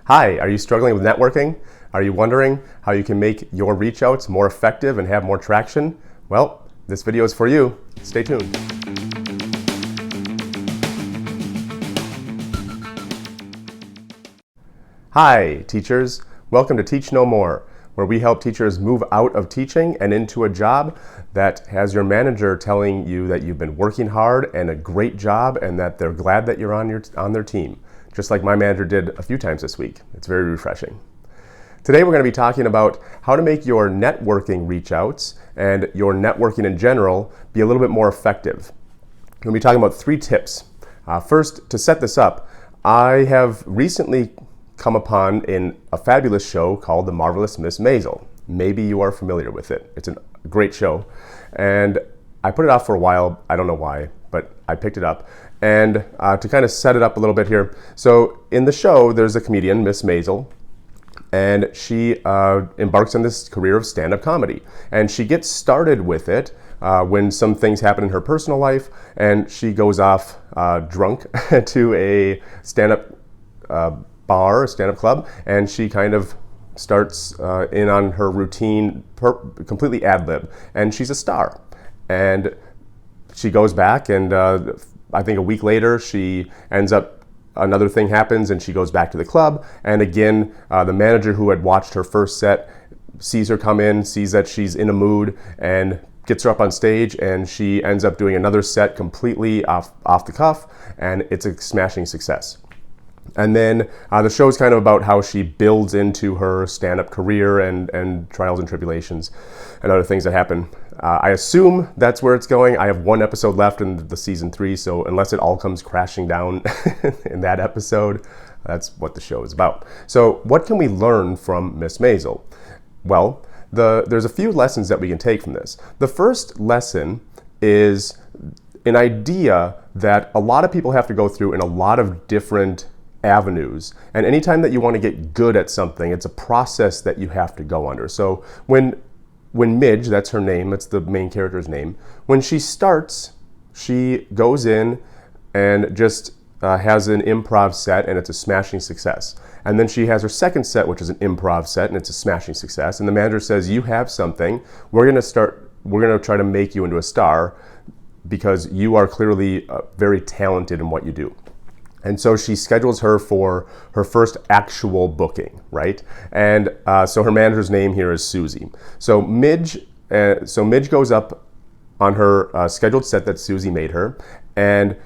Hi, are you struggling with networking? Are you wondering how you can make your reach outs more effective and have more traction? Well, this video is for you. Stay tuned. Hi, teachers. Welcome to Teach No More, where we help teachers move out of teaching and into a job that has your manager telling you that you've been working hard and a great job and that they're glad that you're on their team, just like my manager did a few times this week. It's very refreshing. Today we're going to be talking about how to make your networking reach outs and your networking in general be a little bit more effective. We're going to be talking about 3 tips. First, to set this up, I have recently come upon in a fabulous show called The Marvelous Miss Maisel. Maybe you are familiar with it. It's a great show. And I put it off for a while. I don't know why, but I picked it up. And to kind of set it up a little bit here. So in the show, there's a comedian, Miss Maisel, and she embarks on this career of stand-up comedy. And she gets started with it when some things happen in her personal life, and she goes off drunk to a stand-up bar, a stand-up club, and she kind of starts in on her routine, completely ad-lib, and she's a star. And she goes back, and I think a week later, she ends up, another thing happens, and she goes back to the club, and again, the manager who had watched her first set sees her come in, sees that she's in a mood, and gets her up on stage, and she ends up doing another set completely off the cuff, and it's a smashing success. And then the show is kind of about how she builds into her stand-up career and trials and tribulations and other things that happen. I assume that's where it's going. I have 1 episode left in the season 3, so unless it all comes crashing down in that episode, that's what the show is about. So what can we learn from Miss Maisel? Well, there's a few lessons that we can take from this. The first lesson is an idea that a lot of people have to go through in a lot of different avenues. And anytime that you want to get good at something, it's a process that you have to go under. So when Midge, that's her name, that's the main character's name, when she starts, she goes in and just has an improv set, and it's a smashing success. And then she has her second set, which is an improv set, and it's a smashing success. And the manager says, you have something, we're going to try to make you into a star because you are clearly very talented in what you do. And so she schedules her for her first actual booking, right? And so her manager's name here is Susie. So Midge goes up on her scheduled set that Susie made her, and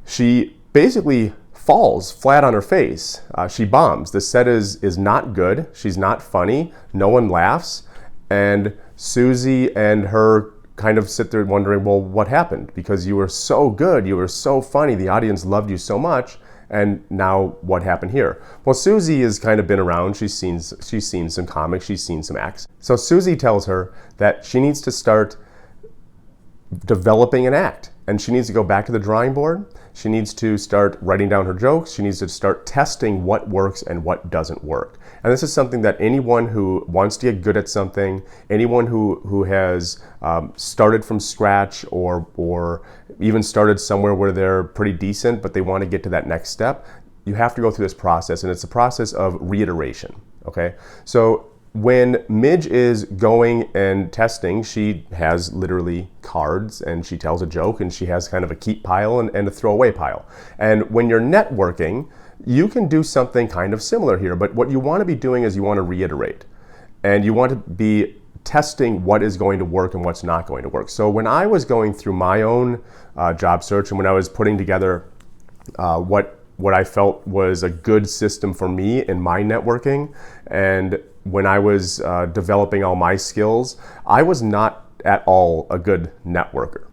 she basically falls flat on her face. She bombs. The set is not good. She's not funny. No one laughs. And Susie and her kind of sit there wondering, well, what happened? Because you were so good, you were so funny, the audience loved you so much, and now what happened here? Well, Susie has kind of been around, she's seen some comics, she's seen some acts. So Susie tells her that she needs to start developing an act, and she needs to go back to the drawing board. She needs to start writing down her jokes. She needs to start testing what works and what doesn't work. And this is something that anyone who wants to get good at something, anyone who has started from scratch or even started somewhere where they're pretty decent, but they want to get to that next step, you have to go through this process, and it's a process of reiteration, okay? So when Midge is going and testing, she has literally cards, and she tells a joke, and she has kind of a keep pile and a throwaway pile. And when you're networking, you can do something kind of similar here, but what you want to be doing is you want to reiterate. And you want to be testing what is going to work and what's not going to work. So when I was going through my own job search, and when I was putting together what I felt was a good system for me in my networking, and when I was developing all my skills, I was not at all a good networker.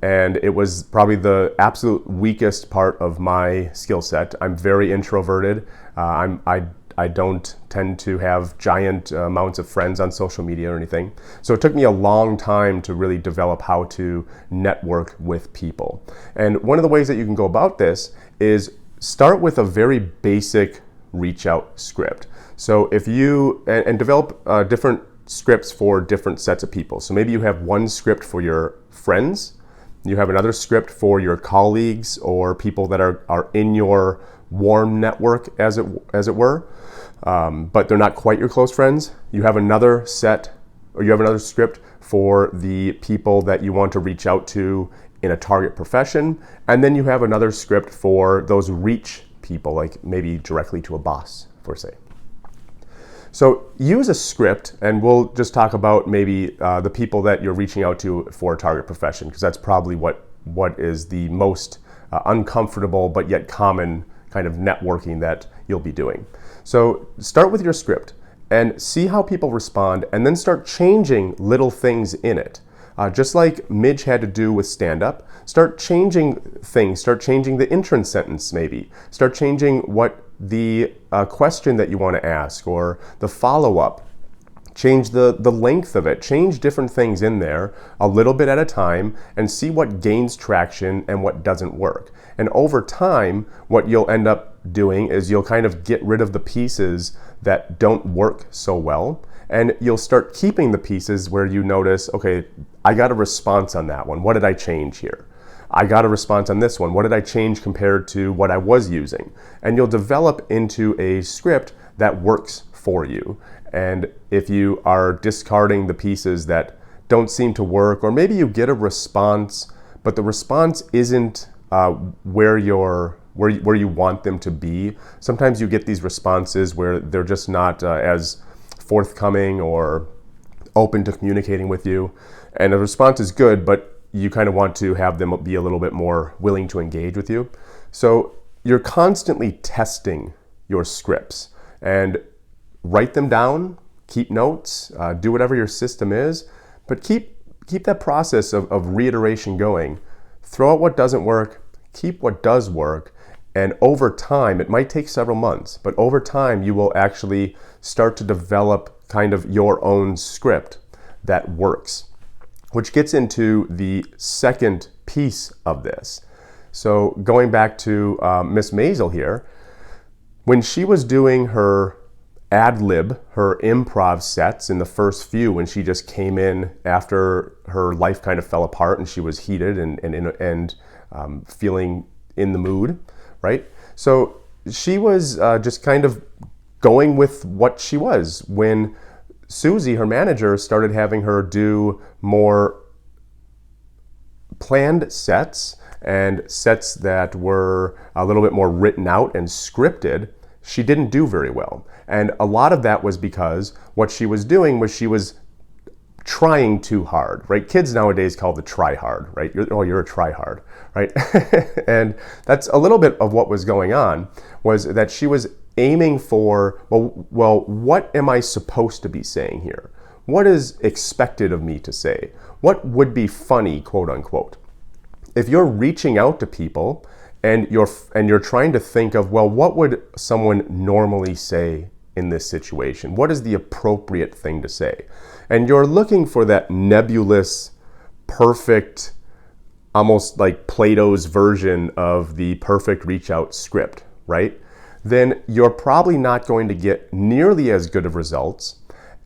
And it was probably the absolute weakest part of my skill set. I'm very introverted. I don't tend to have giant amounts of friends on social media or anything. So it took me a long time to really develop how to network with people. And one of the ways that you can go about this is start with a very basic reach out script. So if you, and develop different scripts for different sets of people. So maybe you have one script for your friends, you have another script for your colleagues or people that are in your warm network, as it were, but they're not quite your close friends. You have another script for the people that you want to reach out to in a target profession, and then you have another script for those reach people, like maybe directly to a boss, for say. So use a script, and we'll just talk about maybe the people that you're reaching out to for a target profession, because that's probably what is the most uncomfortable but yet common kind of networking that you'll be doing. So start with your script and see how people respond, and then start changing little things in it. Just like Midge had to do with stand-up, start changing things. Start changing the entrance sentence maybe. Start changing what the question that you want to ask, or the follow-up. Change the length of it. Change different things in there a little bit at a time, and see what gains traction and what doesn't work. And over time, what you'll end up doing is you'll kind of get rid of the pieces that don't work so well, and you'll start keeping the pieces where you notice, okay, I got a response on that one. What did I change here? I got a response on this one. What did I change compared to what I was using? And you'll develop into a script that works for you. And if you are discarding the pieces that don't seem to work, or maybe you get a response, but the response isn't where you want them to be. Sometimes you get these responses where they're just not as forthcoming or open to communicating with you. And the response is good, but you kind of want to have them be a little bit more willing to engage with you. So you're constantly testing your scripts, and write them down, keep notes, do whatever your system is, but keep that process of reiteration going. Throw out what doesn't work, keep what does work, and over time, it might take several months, but over time you will actually start to develop kind of your own script that works, which gets into the second piece of this. So going back to Miss Maisel here, when she was doing her ad lib, her improv sets in the first few, when she just came in after her life kind of fell apart and she was heated and feeling in the mood, right? So she was just kind of going with what she was. When Susie, her manager, started having her do more planned sets and sets that were a little bit more written out and scripted, she didn't do very well. And a lot of that was because what she was doing was she was trying too hard, right? Kids nowadays call the try hard, right? You're a try hard, right? And that's a little bit of what was going on, was that she was aiming for, well, what am I supposed to be saying here? What is expected of me to say? What would be funny, quote unquote? If you're reaching out to people and you're trying to think of, well, what would someone normally say in this situation? What is the appropriate thing to say? And you're looking for that nebulous, perfect, almost like Plato's version of the perfect reach out script, right? Then you're probably not going to get nearly as good of results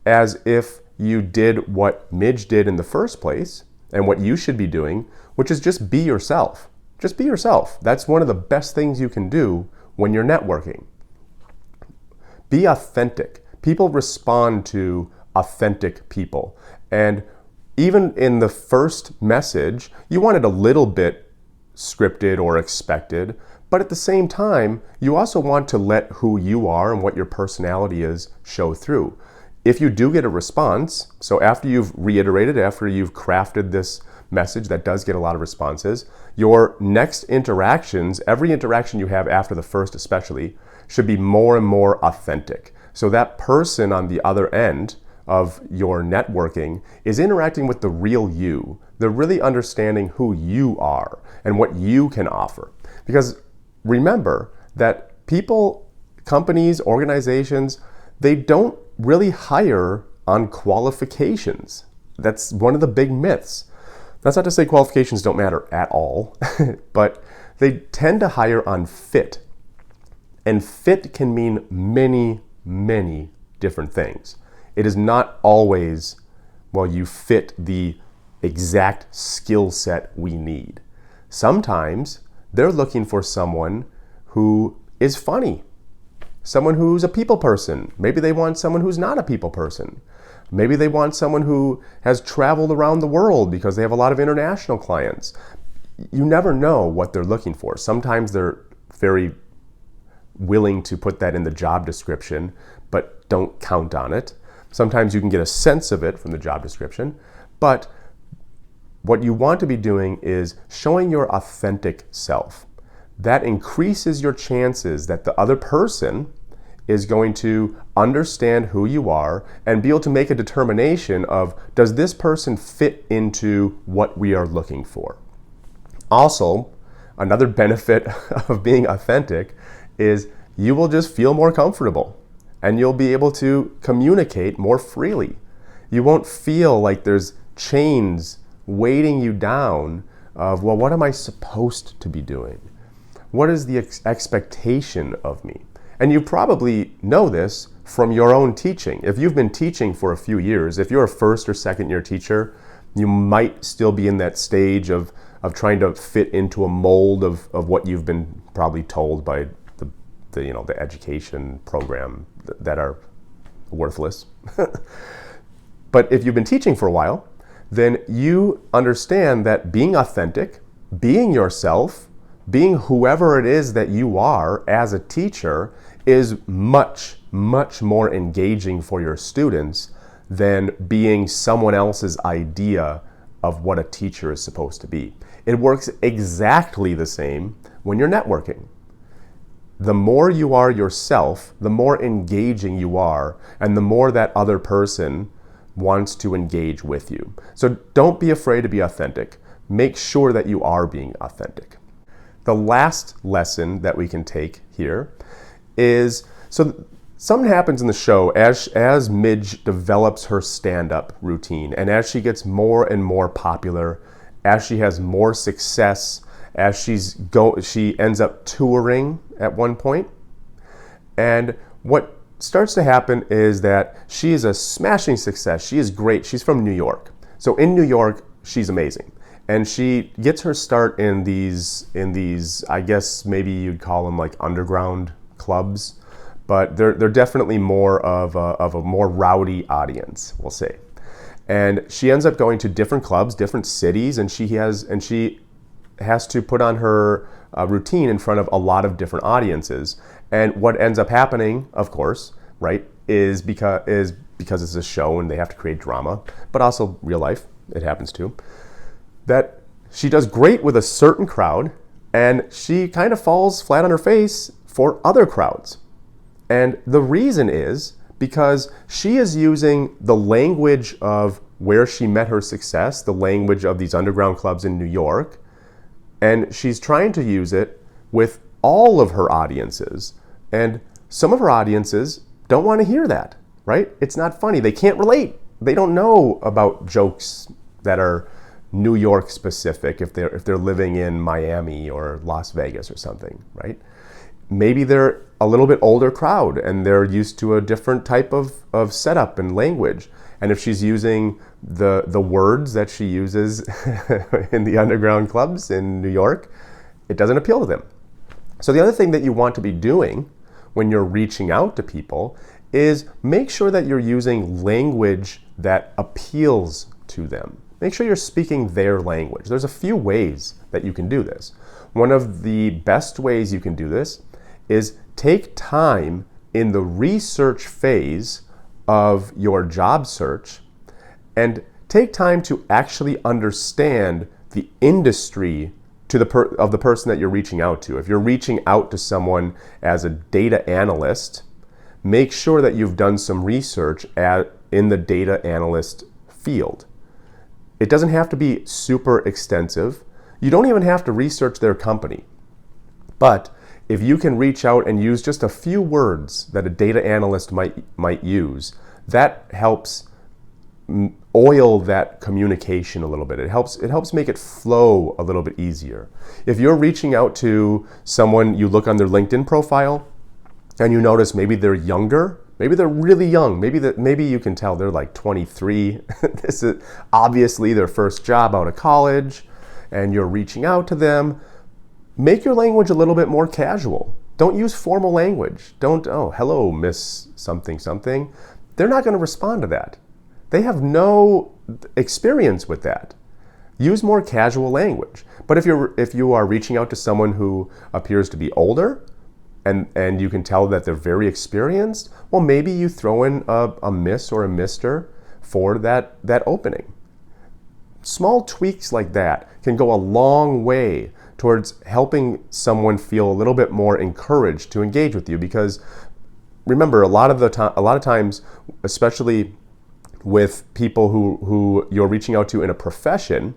as if you did what Midge did in the first place and what you should be doing, which is just be yourself. Just be yourself. That's one of the best things you can do when you're networking. Be authentic. People respond to authentic people. And even in the first message, you want it a little bit scripted or expected, but at the same time, you also want to let who you are and what your personality is show through. If you do get a response, so after you've reiterated, after you've crafted this message that does get a lot of responses, your next interactions, every interaction you have after the first especially, should be more and more authentic. So that person on the other end of your networking is interacting with the real you. They're really understanding who you are and what you can offer. Because remember that people, companies, organizations, they don't really hire on qualifications. That's one of the big myths. That's not to say qualifications don't matter at all, but they tend to hire on fit. And fit can mean many, many different things. It is not always, well, you fit the exact skill set we need. Sometimes they're looking for someone who is funny. Someone who's a people person. Maybe they want someone who's not a people person. Maybe they want someone who has traveled around the world because they have a lot of international clients. You never know what they're looking for. Sometimes they're very willing to put that in the job description, but don't count on it. Sometimes you can get a sense of it from the job description, but what you want to be doing is showing your authentic self. That increases your chances that the other person is going to understand who you are and be able to make a determination of, does this person fit into what we are looking for? Also, another benefit of being authentic is you will just feel more comfortable and you'll be able to communicate more freely. You won't feel like there's chains weighting you down of, well, what am I supposed to be doing? What is the expectation of me? And you probably know this from your own teaching. If you've been teaching for a few years, if you're a first or second year teacher, you might still be in that stage of trying to fit into a mold of what you've been probably told by the education program that are worthless. But if you've been teaching for a while, then you understand that being authentic, being yourself, being whoever it is that you are as a teacher is much, much more engaging for your students than being someone else's idea of what a teacher is supposed to be. It works exactly the same when you're networking. The more you are yourself, the more engaging you are, and the more that other person wants to engage with you. So don't be afraid to be authentic. Make sure that you are being authentic. The last lesson that we can take here is, so something happens in the show as Midge develops her stand-up routine, and as she gets more and more popular, as she has more success, as she ends up touring at one point. And what starts to happen is that she is a smashing success. She is great. She's from New York. So in New York, she's amazing. And she gets her start in these, I guess maybe you'd call them like underground clubs, but they're definitely more of a more rowdy audience, we'll say. And she ends up going to different clubs, different cities, and she has to put on her routine in front of a lot of different audiences. And what ends up happening, of course, right, is because it's a show and they have to create drama, but also real life, it happens too, that she does great with a certain crowd and she kind of falls flat on her face for other crowds. And the reason is because she is using the language of where she met her success, the language of these underground clubs in New York, and she's trying to use it with all of her audiences. And some of her audiences don't want to hear that, right? It's not funny. They can't relate. They don't know about jokes that are New York specific if they're living in Miami or Las Vegas or something, right? Maybe they're a little bit older crowd and they're used to a different type of setup and language. And if she's using the words that she uses in the underground clubs in New York, it doesn't appeal to them. So the other thing that you want to be doing when you're reaching out to people is make sure that you're using language that appeals to them. Make sure you're speaking their language. There's a few ways that you can do this. One of the best ways you can do this is take time in the research phase of your job search and take time to actually understand the industry of the person that you're reaching out to. If you're reaching out to someone as a data analyst, make sure that you've done some research in the data analyst field. It doesn't have to be super extensive. You don't even have to research their company. But if you can reach out and use just a few words that a data analyst might use, that helps oil that communication a little bit. It helps make it flow a little bit easier. If you're reaching out to someone, you look on their LinkedIn profile and you notice maybe they're younger, maybe they're really young, maybe you can tell they're like 23. This is obviously their first job out of college and you're reaching out to them. Make your language a little bit more casual. Don't use formal language. Don't, oh, hello, Miss something something. They're not going to respond to that. They have no experience with that. Use more casual language. But if you are reaching out to someone who appears to be older, and you can tell that they're very experienced, well, maybe you throw in a miss or a mister for that opening. Small tweaks like that can go a long way towards helping someone feel a little bit more encouraged to engage with you, because remember, a lot of times, especially with people who you're reaching out to in a profession,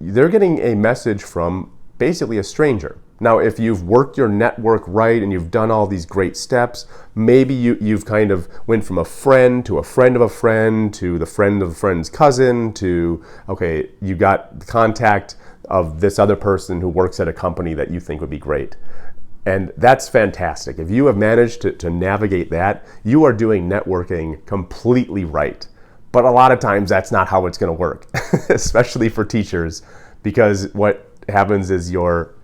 they're getting a message from basically a stranger. Now, if you've worked your network right and you've done all these great steps, maybe you've kind of went from a friend to a friend of a friend to the friend of a friend's cousin to, okay, you got the contact of this other person who works at a company that you think would be great. And that's fantastic. If you have managed to navigate that, you are doing networking completely right. But a lot of times that's not how it's going to work, especially for teachers, because what happens is your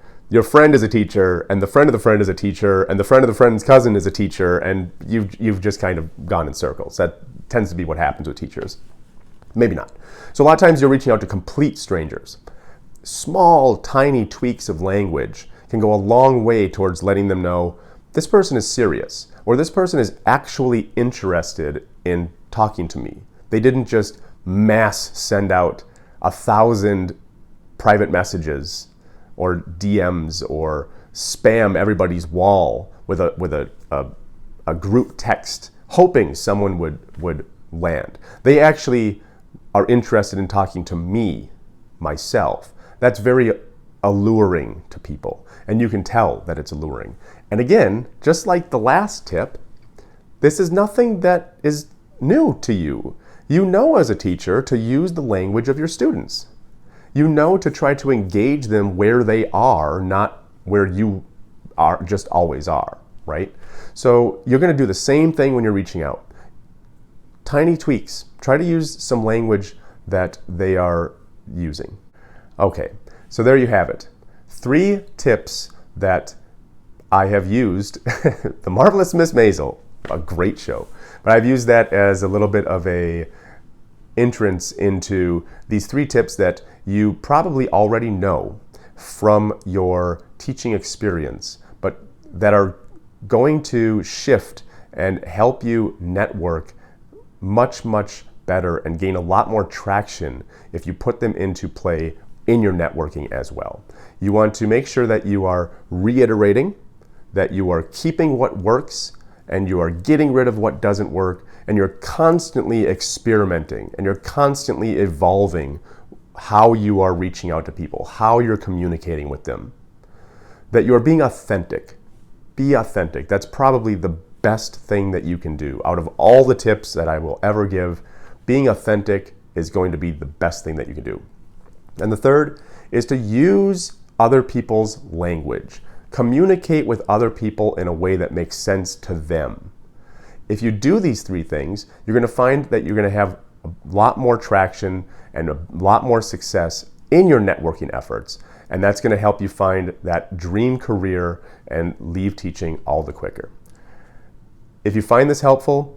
friend is a teacher, and the friend of the friend is a teacher, and the friend of the friend's cousin is a teacher, and you've just kind of gone in circles. That tends to be what happens with teachers. Maybe not. So a lot of times you're reaching out to complete strangers. Small, tiny tweaks of language can go a long way towards letting them know this person is serious, or this person is actually interested in talking to me. They didn't just mass send out 1,000 private messages or DMs or spam everybody's wall with a group text hoping someone would land. They actually are interested in talking to me, myself. That's very alluring to people, and you can tell that it's alluring. And again, just like the last tip, this is nothing that is new to you. You know as a teacher to use the language of your students. You know to try to engage them where they are, not where you are just always are, right? So you're going to do the same thing when you're reaching out. Tiny tweaks. Try to use some language that they are using. Okay, so there you have it. 3 tips that I have used. The Marvelous Miss Maisel, a great show. But I've used that as a little bit of a entrance into these 3 tips that you probably already know from your teaching experience, but that are going to shift and help you network much, much better and gain a lot more traction if you put them into play in your networking as well. You want to make sure that you are reiterating, that you are keeping what works, and you are getting rid of what doesn't work, and you're constantly experimenting, and you're constantly evolving how you are reaching out to people, how you're communicating with them. That you're being authentic. Be authentic. That's probably the best thing that you can do. Out of all the tips that I will ever give, being authentic is going to be the best thing that you can do. And the third is to use other people's language. Communicate with other people in a way that makes sense to them. If you do these 3 things, you're going to find that you're going to have a lot more traction and a lot more success in your networking efforts. And that's going to help you find that dream career and leave teaching all the quicker. If you find this helpful,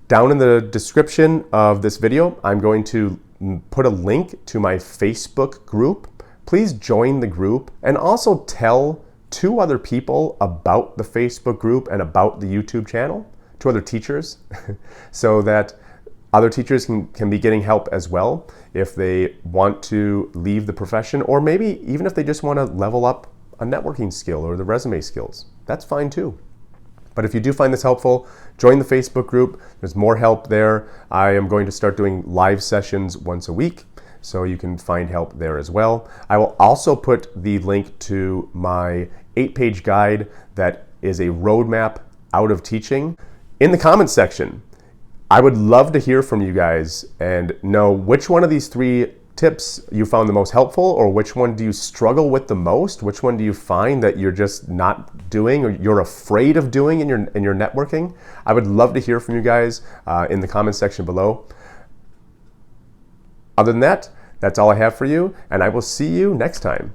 down in the description of this video, I'm going to put a link to my Facebook group. Please join the group and also tell 2 other people about the Facebook group and about the YouTube channel, 2 other teachers, so that other teachers can be getting help as well if they want to leave the profession, or maybe even if they just want to level up a networking skill or the resume skills. That's fine too. But if you do find this helpful, join the Facebook group. There's more help there. I am going to start doing live sessions once a week, so you can find help there as well. I will also put the link to my 8-page guide that is a roadmap out of teaching in the comments section. I would love to hear from you guys and know which one of these 3 tips you found the most helpful, or which one do you struggle with the most? Which one do you find that you're just not doing, or you're afraid of doing in your networking? I would love to hear from you guys in the comments section below. Other than that, that's all I have for you, and I will see you next time.